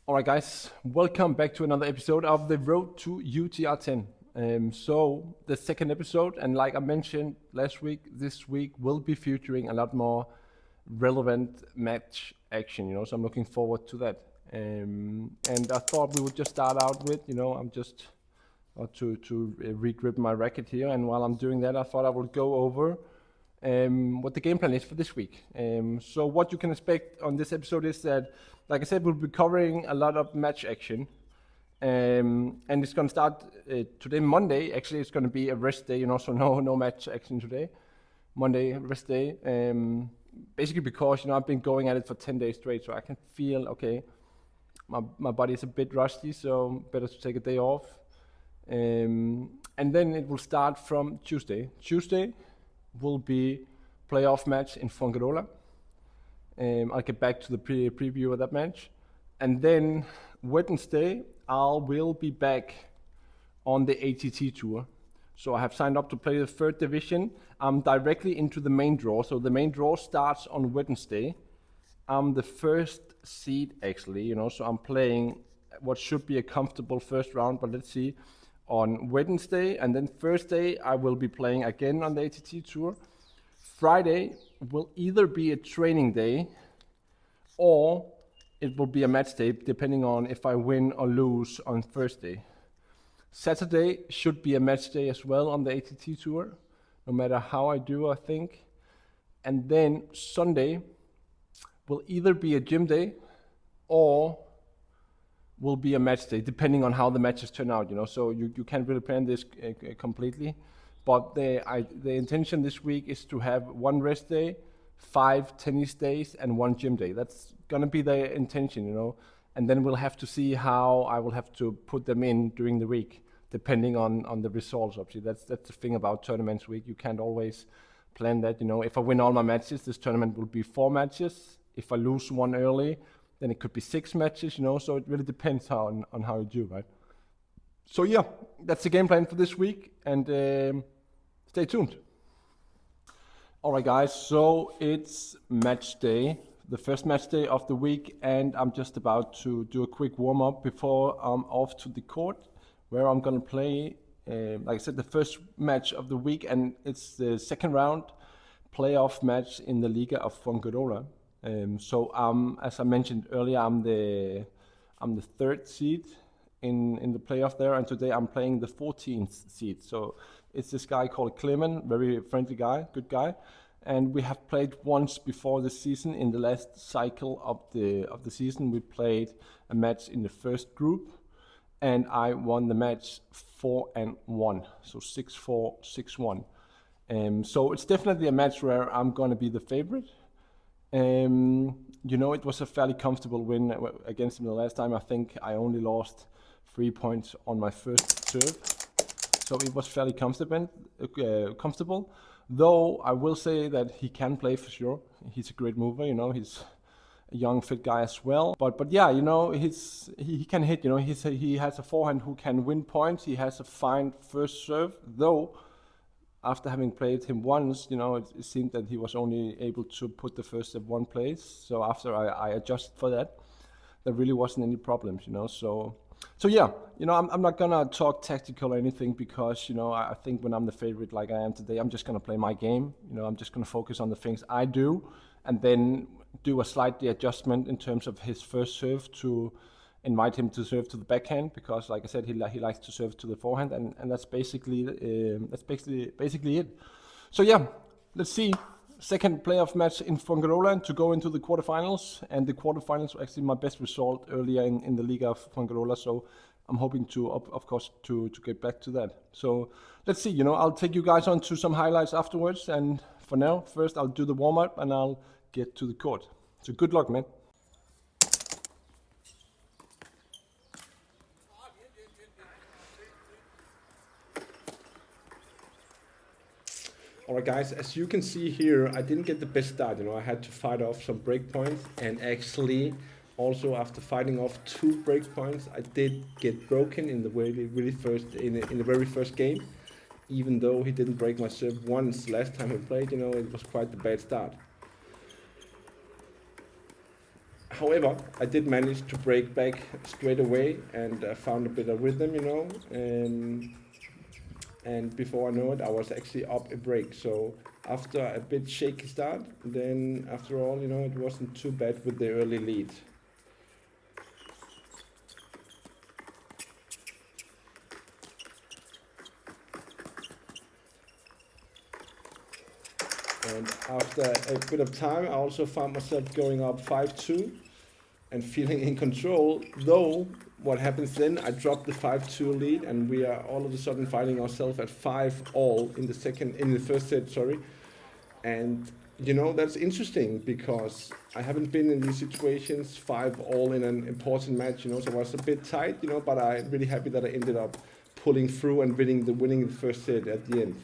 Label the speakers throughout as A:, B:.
A: Alright guys, welcome back to another episode of the Road to UTR10. So the second episode, and like I mentioned last week, this week will be featuring a lot more relevant match action, so I'm looking forward to that. And I thought we would just start out with, I'm just to re-grip my racket here, and while I'm doing that I thought I would go over what the game plan is for this week. So what you can expect on this episode is that, like I said, we'll be covering a lot of match action. And it's going to start today, Monday. Actually, it's going to be a rest day, so no match action today. Monday, rest day. Basically because, I've been going at it for 10 days straight, so I can feel, okay, my body is a bit rusty, so better to take a day off. And then it will start from Tuesday. Tuesday will be playoff match in Fuengirola. I'll get back to the preview of that match. And then Wednesday, I will be back on the ATT Tour. So I have signed up to play the third division. I'm directly into the main draw. So the main draw starts on Wednesday. I'm the first seed actually, so I'm playing what should be a comfortable first round, but let's see, on Wednesday. And then Thursday, I will be playing again on the ATT Tour. Friday will either be a training day or it will be a match day, depending on if I win or lose on Thursday. Saturday should be a match day as well on the ATT Tour, no matter how I do, I think. And then Sunday will either be a gym day or will be a match day, depending on how the matches turn out, So you can't really plan this completely. But the intention this week is to have one rest day, 5 tennis days, and 1 gym day. That's gonna be the intention, And then we'll have to see how I will have to put them in during the week, depending on the results. Obviously, that's the thing about tournaments week. You can't always plan that. If I win all my matches, this tournament will be 4 matches. If I lose one early, then it could be 6 matches. So it really depends on how you do, right? So yeah, that's the game plan for this week, and stay tuned. Alright guys, so it's match day, the first match day of the week, and I'm just about to do a quick warm-up before I'm off to the court, where I'm gonna play, like I said, the first match of the week, and it's the second round playoff match in the Liga of Fuengirola. So as I mentioned earlier, I'm the third seed in the playoff there, and today I'm playing the 14th seed. So it's this guy called Clement, very friendly guy, good guy, and we have played once before this season. In the last cycle of the season, we played a match in the first group, and I won the match 4-1, so 6-4, 6-1. So it's definitely a match where I'm going to be the favorite. It was a fairly comfortable win against him the last time. I think I only lost 3 points on my first serve, so it was fairly comfortable. Though I will say that he can play for sure. He's a great mover, he's a young fit guy as well. But yeah, he can hit. He has a forehand who can win points. He has a fine first serve, though. After having played him once, it seemed that he was only able to put the first serve one place. So after I adjusted for that, there really wasn't any problems, So yeah, I'm not gonna talk tactical or anything because, I think when I'm the favorite like I am today, I'm just gonna play my game. I'm just gonna focus on the things I do and then do a slight adjustment in terms of his first serve to invite him to serve to the backhand, because like I said, he likes to serve to the forehand, and that's basically it. So yeah, let's see. Second playoff match in Fuengirola to go into the quarterfinals, and the quarterfinals were actually my best result earlier in the Liga of Fuengirola, so I'm hoping to, of course, to get back to that. So let's see, I'll take you guys on to some highlights afterwards, and for now, first I'll do the warm-up and I'll get to the court. So good luck, man. Alright guys, as you can see here, I didn't get the best start, I had to fight off some break points, and actually also after fighting off 2 break points, I did get broken in the very first game. Even though he didn't break my serve once last time we played, it was quite a bad start. However, I did manage to break back straight away and found a bit of rhythm, and before I know it, I was actually up a break. So after a bit shaky start, then after all, it wasn't too bad with the early lead. And after a bit of time, I also found myself going up 5-2 and feeling in control. Though, what happens then, I drop the 5-2 lead and we are all of a sudden finding ourselves at 5-all in the first set, sorry. And that's interesting because I haven't been in these situations 5-all in an important match, so I was a bit tight, but I'm really happy that I ended up pulling through and winning the first set at the end.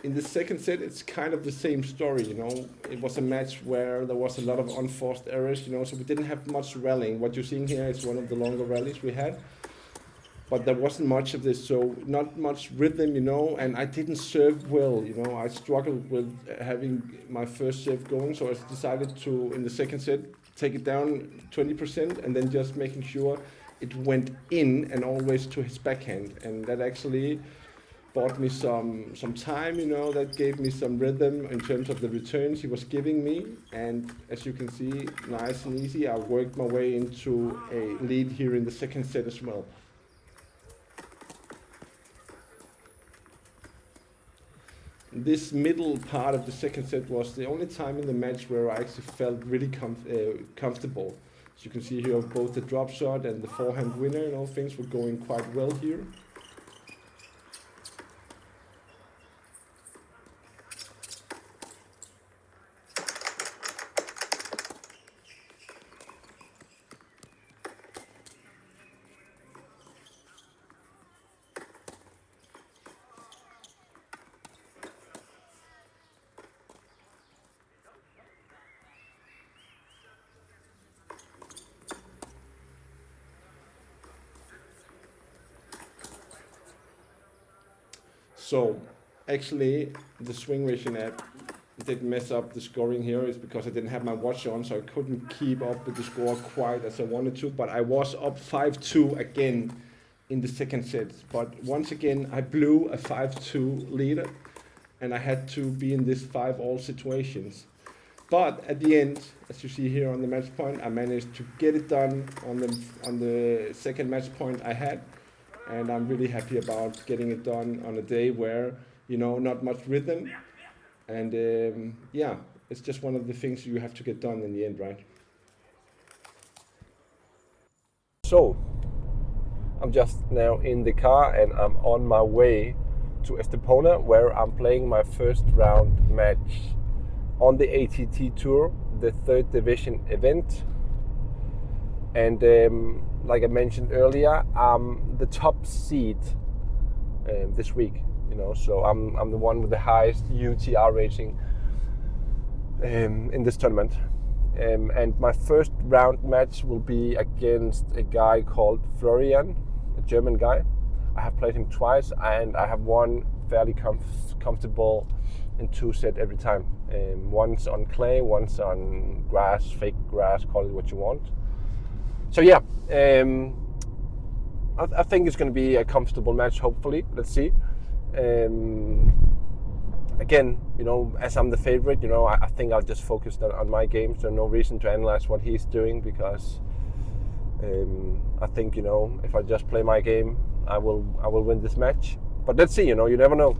A: In the second set, it's kind of the same story, It was a match where there was a lot of unforced errors, so we didn't have much rallying. What you're seeing here is one of the longer rallies we had. But there wasn't much of this, so not much rhythm, and I didn't serve well, I struggled with having my first serve going, so I decided to, in the second set, take it down 20% and then just making sure it went in and always to his backhand. And that actually bought me some time, that gave me some rhythm in terms of the returns he was giving me. And as you can see, nice and easy, I worked my way into a lead here in the second set as well. This middle part of the second set was the only time in the match where I actually felt really comfortable. As you can see here, both the drop shot and the forehand winner and all things were going quite well here. So actually the swing ratio app did mess up the scoring here is because I didn't have my watch on, so I couldn't keep up with the score quite as I wanted to, but I was up 5-2 again in the second set. But once again, I blew a 5-2 lead and I had to be in this 5-all situations. But at the end, as you see here on the match point, I managed to get it done on the second match point I had. And I'm really happy about getting it done on a day where, not much rhythm. And it's just one of the things you have to get done in the end, right? So, I'm just now in the car and I'm on my way to Estoy, where I'm playing my first round match on the ATT Tour, the third division event. And like I mentioned earlier, I'm the top seed this week, so I'm the one with the highest UTR rating in this tournament. And my first round match will be against a guy called Florian, a German guy. I have played him twice and I have won fairly comfortable in 2 sets every time. Once on clay, once on grass, fake grass, call it what you want. So yeah, I think it's going to be a comfortable match, hopefully. Let's see. Again, as I'm the favorite, I think I'll just focus on my game. So no reason to analyze what he's doing because I think, if I just play my game, I will win this match. But let's see, you never know.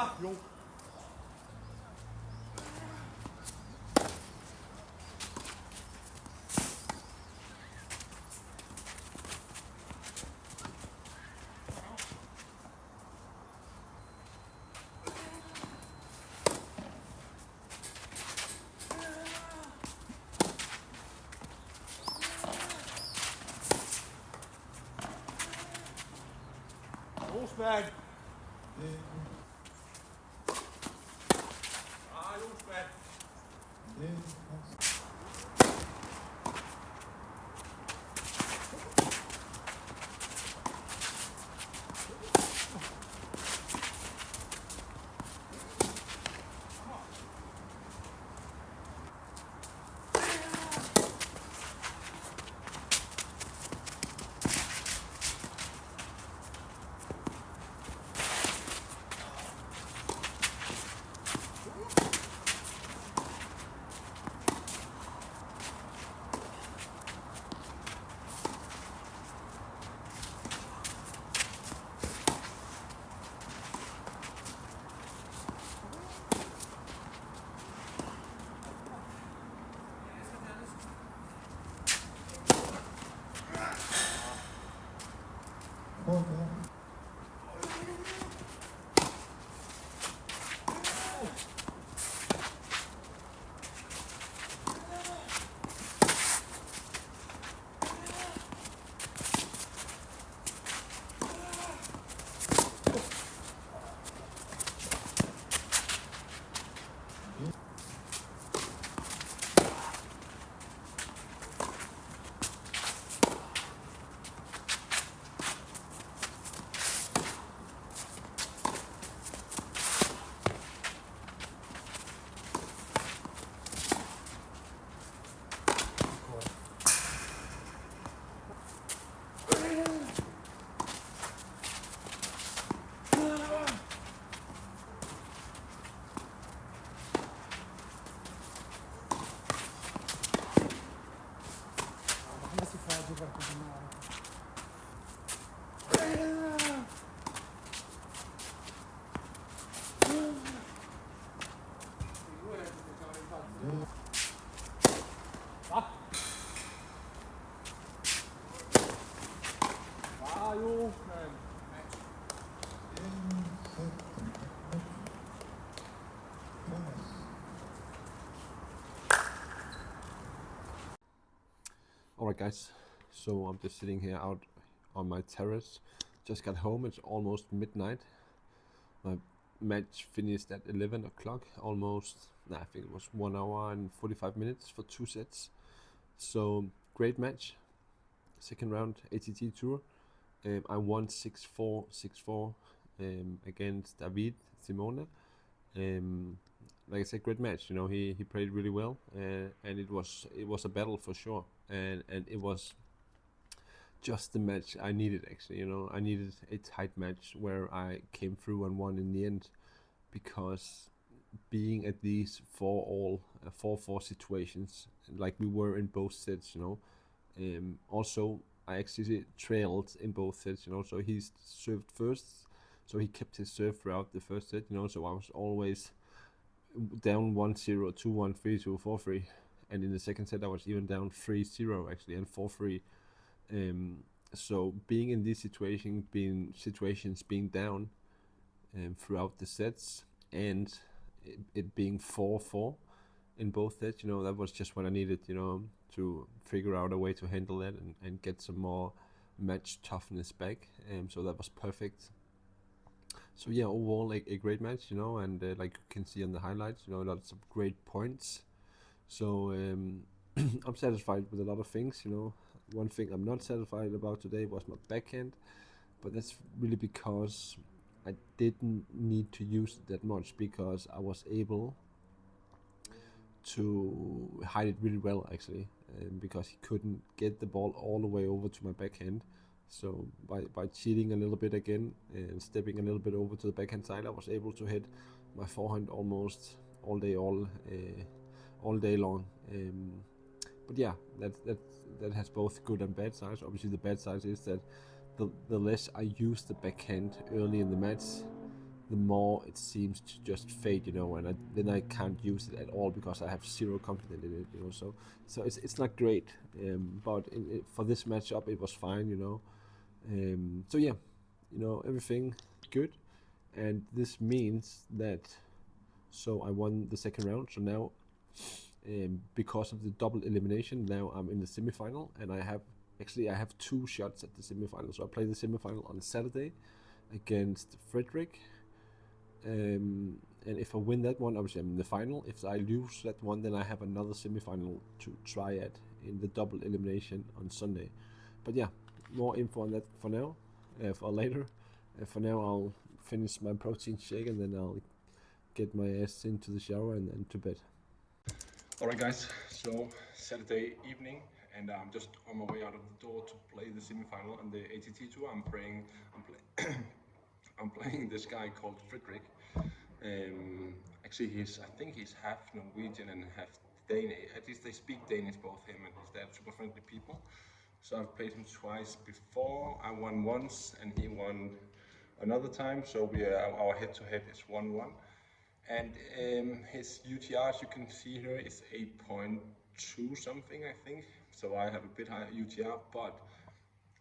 B: Jo. Josman! Josman!
A: Alright guys, so I'm just sitting here out on my terrace. Just got home, it's almost midnight. My match finished at 11 o'clock, almost, I think it was 1 hour and 45 minutes for 2 sets. So, great match. Second round, ATT Tour. I won 6-4, 6-4 against David Simona. Like I said, great match. You know, he played really well, and it was a battle for sure. And it was just the match I needed, actually. You know, I needed a tight match where I came through and won in the end, because being at these 4-4 situations like we were in both sets, you know. Also, I actually trailed in both sets, you know. So he served first, so he kept his serve throughout the first set, you know. So I was always down 1-0, 2-1, 3-2, 4-3. And in the second set I was even down 3-0 actually, and 4-3. So being in this situation, being down throughout the sets, and it being 4-4 in both sets, you know, that was just what I needed, you know, to figure out a way to handle that and get some more match toughness back. So that was perfect. So yeah, overall a great match, you know, and like you can see on the highlights, you know, lots of great points. So I'm satisfied with a lot of things, you know. One thing I'm not satisfied about today was my backhand, but that's really because I didn't need to use it that much, because I was able to hide it really well, actually, because he couldn't get the ball all the way over to my backhand. So by cheating a little bit again and stepping a little bit over to the backhand side, I was able to hit my forehand almost all day long. But yeah, that has both good and bad sides. Obviously, the bad side is that the less I use the backhand early in the match,
C: the more it seems to just fade, and then I can't use it at all because I have zero confidence in it, so it's not great, but for this matchup it was fine, so yeah, everything good, and this means that I won the second round. So now, because of the double elimination, now I'm in the semifinal, and I have 2 shots at the semifinal. So I play the semifinal on Saturday against Frederick, and if I win that one, obviously I'm in the final. If I lose that one, then I have another semifinal to try at in the double elimination on Sunday. But yeah, more info on that for now, for later. For now, I'll finish my protein shake and then I'll get my ass into the shower and to bed.
A: Alright guys, so Saturday evening, and I'm just on my way out of the door to play the semi-final on the ATT Tour. I'm playing this guy called Frederick. Actually, I think he's half Norwegian and half Danish. At least they speak Danish, both him and his dad. Super friendly people. So I've played him twice before. I won once and he won another time. So our head-to-head is 1-1. And his UTR, as you can see here, is 8.2 something, I think. So I have a bit higher UTR, but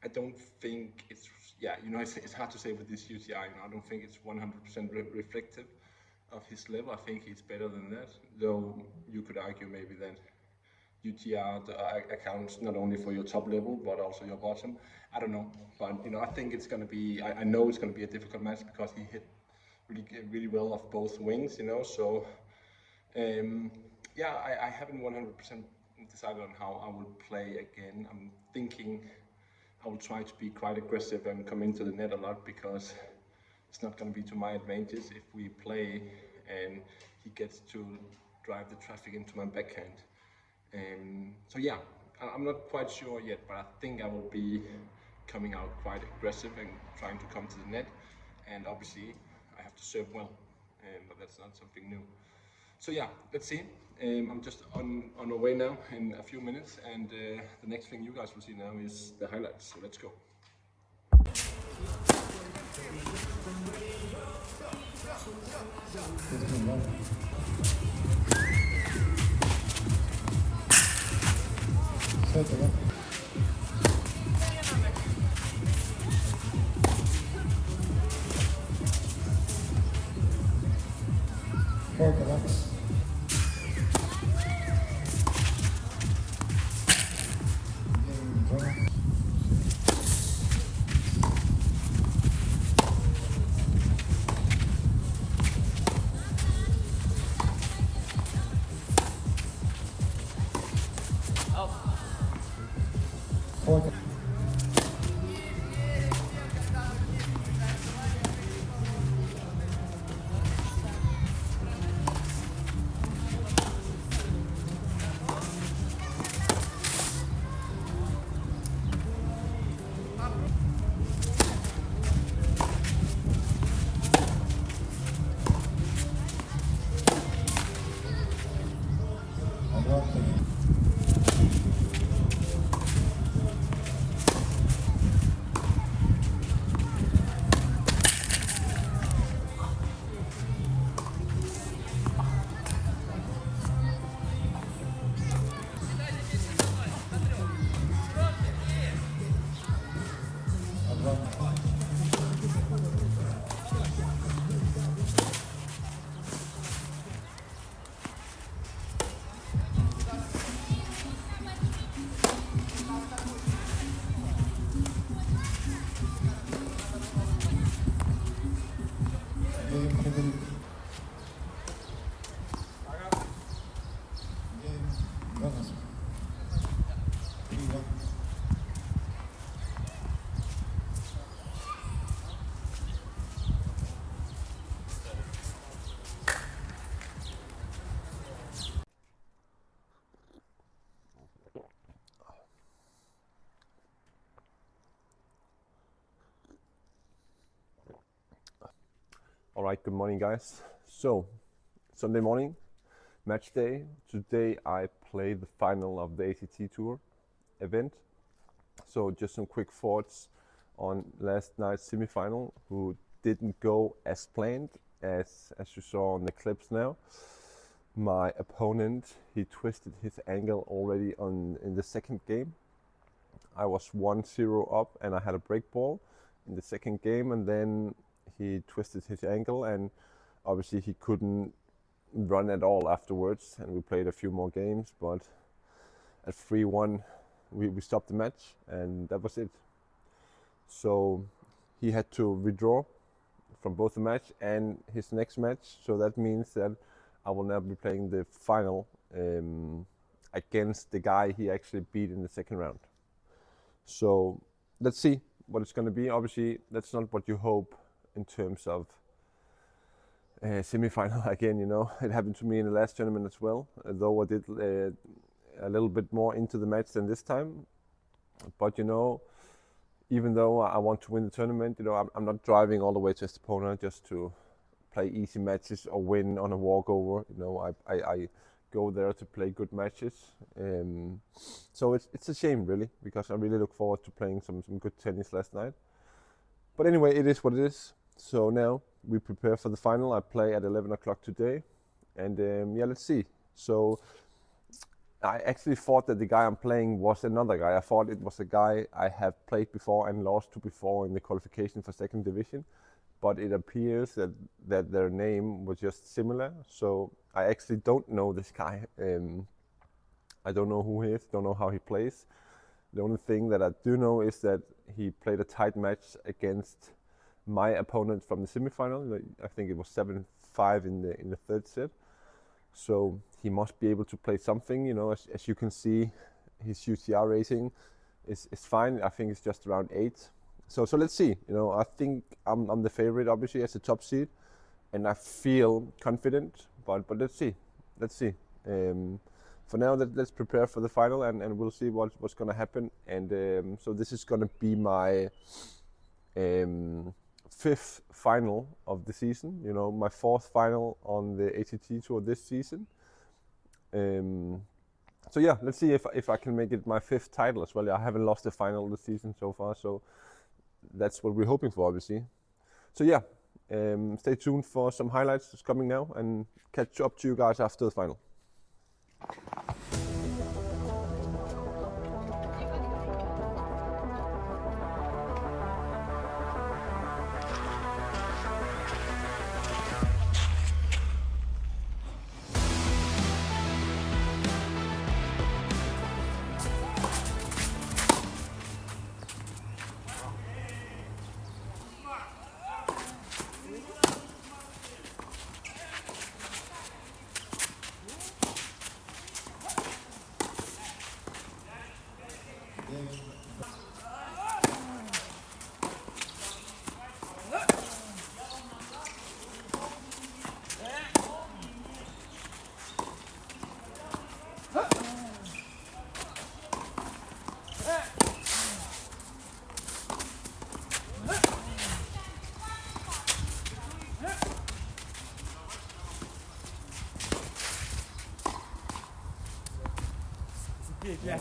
A: I don't think it's, it's hard to say with this UTR. I don't think it's 100% reflective of his level. I think he's better than that, though you could argue maybe that UTR accounts not only for your top level, but also your bottom. I don't know, but I think it's going to be, I know it's going to be a difficult match because he hit really well off both wings, so I haven't 100% decided on how I will play again. I'm thinking I will try to be quite aggressive and come into the net a lot, because it's not going to be to my advantage if we play and he gets to drive the traffic into my backhand. So yeah, I'm not quite sure yet, but I think I will be coming out quite aggressive and trying to come to the net, and obviously I have to serve well, but that's not something new. So yeah, let's see. I'm just on my way now in a few minutes, and the next thing you guys will see now is the highlights. So let's go. All right, good morning guys. So, Sunday morning, match day. Today I play the final of the ATT Tour event. So just some quick thoughts on last night's semi-final, who didn't go as planned, as you saw on the clips now. My opponent, he twisted his ankle already in the second game. I was 1-0 up and I had a break ball in the second game, and then he twisted his ankle, and obviously he couldn't run at all afterwards, and we played a few more games, but at 3-1 we stopped the match, and that was it. So he had to withdraw from both the match and his next match, so that means that I will now be playing the final against the guy he actually beat in the second round. So let's see what it's going to be. Obviously that's not what you hope in terms of semi-final again, you know. It happened to me in the last tournament as well, though I did a little bit more into the match than this time. But you know, even though I want to win the tournament, you know, I'm not driving all the way to Estepona just to play easy matches or win on a walkover. You know, I go there to play good matches. So it's a shame really, because I really look forward to playing some good tennis last night. But anyway, it is what it is. So now we prepare for the final. I play at 11 o'clock today, and yeah, let's see. So I actually thought that the guy I'm playing was another guy. I thought it was a guy I have played before and lost to before in the qualification for second division, but it appears that their name was just similar. So I actually don't know this guy. I don't know who he is, don't know how he plays. The only thing that I do know is that he played a tight match against my opponent from the semifinal. I think it was 7-5 in the third set. So he must be able to play something, you know. As you can see, his UTR rating is fine. I think it's just around 8. So let's see. You know, I think I'm the favorite, obviously, as a top seed, and I feel confident. But let's see. For now, let's prepare for the final, and we'll see what's going to happen. And so this is going to be my 5th final of the season. You know, my 4th final on the ATT Tour this season. So yeah, let's see if I can make it my 5th title as well. I haven't lost a final this season so far, so that's what we're hoping for, obviously. So yeah, stay tuned for some highlights that's coming now, and catch up to you guys after the final.
B: Yeah.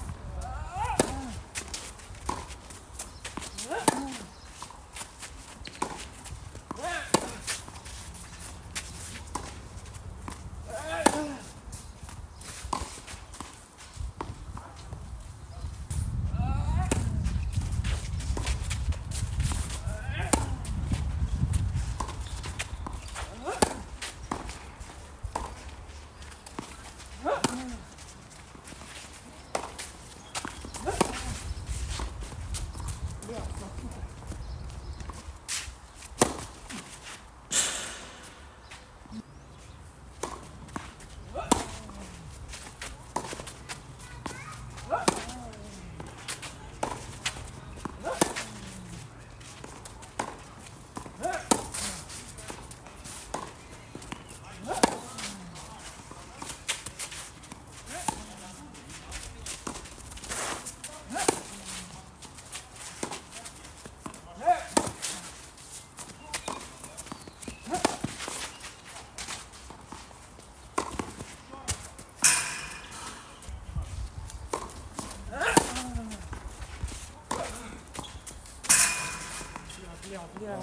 B: Yeah.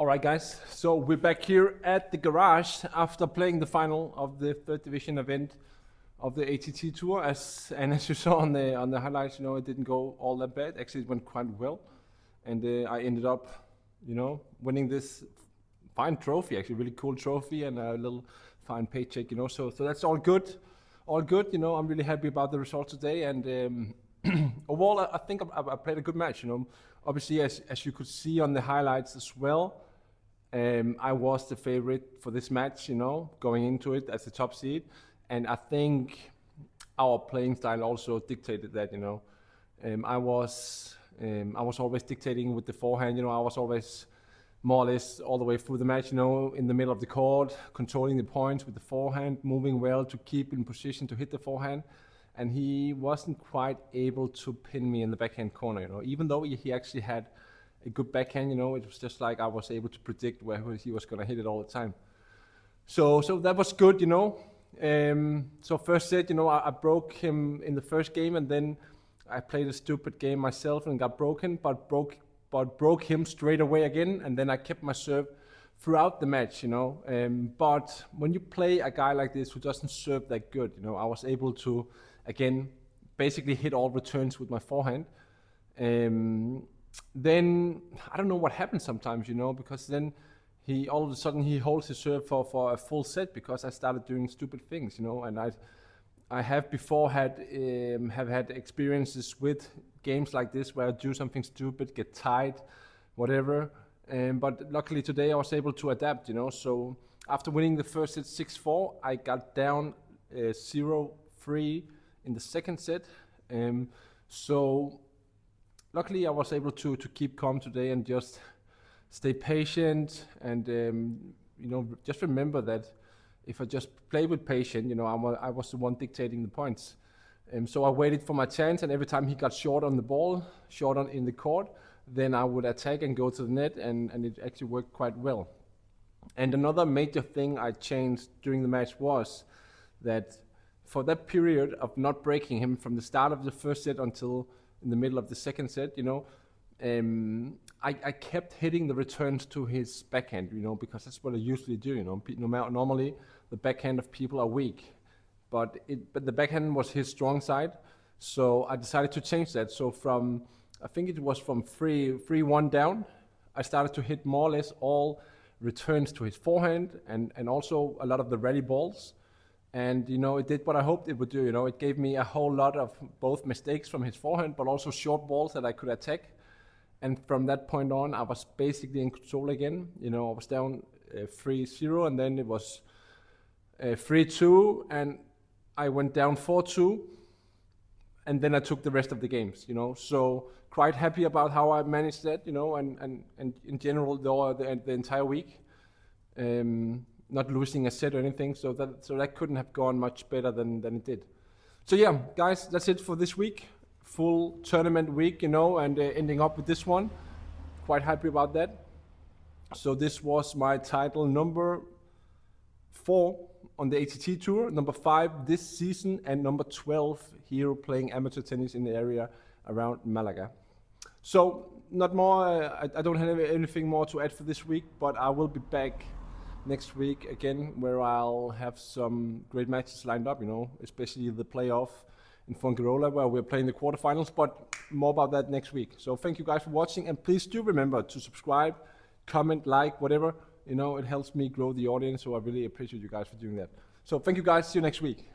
A: All right, guys. So we're back here at the garage after playing the final of the third division event of the ATT Tour. As you saw on the highlights, you know, it didn't go all that bad. Actually, it went quite well, and I ended up, you know, winning this fine trophy. Actually, really cool trophy and a little fine paycheck. You know, so that's all good, all good. You know, I'm really happy about the results today, and overall, I think I played a good match. You know, obviously, as you could see on the highlights as well. I was the favorite for this match, you know, going into it as the top seed. And I think our playing style also dictated that, you know. I was always dictating with the forehand, you know. I was always more or less all the way through the match, you know, in the middle of the court, controlling the points with the forehand, moving well to keep in position to hit the forehand. And he wasn't quite able to pin me in the backhand corner, you know. Even though he actually had a good backhand, you know, it was just like I was able to predict where he was going to hit it all the time. So that was good, you know. So first set, you know, I broke him in the first game, and then I played a stupid game myself and got broken, but broke him straight away again, and then I kept my serve throughout the match, you know. But when you play a guy like this who doesn't serve that good, you know, I was able to, again, basically hit all returns with my forehand. Then I don't know what happens sometimes, you know, because then he all of a sudden he holds his serve for a full set because I started doing stupid things, you know. And I have before had experiences with games like this where I do something stupid, get tied, whatever. But luckily today I was able to adapt, you know. So after winning the first set 6-4, I got down 0-3 in the second set. So luckily I was able to keep calm today and just stay patient and you know, just remember that if I just play with patience, you know, I was the one dictating the points. So I waited for my chance, and every time he got short on the ball, in the court, then I would attack and go to the net, and it actually worked quite well. And another major thing I changed during the match was that for that period of not breaking him from the start of the first set until in the middle of the second set, you know, I kept hitting the returns to his backhand, you know, because that's what I usually do, you know. Normally the backhand of people are weak, but the backhand was his strong side, so I decided to change that. So I think it was from 3-1 down, I started to hit more or less all returns to his forehand and also a lot of the rally balls. And, you know, it did what I hoped it would do, you know. It gave me a whole lot of both mistakes from his forehand, but also short balls that I could attack. And from that point on, I was basically in control again. You know, I was down 3-0, and then it was 3-2, and I went down 4-2, and then I took the rest of the games, you know. So quite happy about how I managed that, you know, and in general, the entire week. Not losing a set or anything, so that couldn't have gone much better than it did. So yeah, guys, that's it for this week. Full tournament week, you know, and ending up with this one. Quite happy about that. So this was my title number 4 on the ATT Tour, number 5 this season, and number 12 here playing amateur tennis in the area around Malaga. So not more, I don't have anything more to add for this week, but I will be back next week again, where I'll have some great matches lined up, you know, especially the playoff in Fuengirola, where we're playing the quarterfinals, but more about that next week. So thank you guys for watching, and please do remember to subscribe, comment, like, whatever, you know, it helps me grow the audience, so I really appreciate you guys for doing that. So thank you guys, see you next week.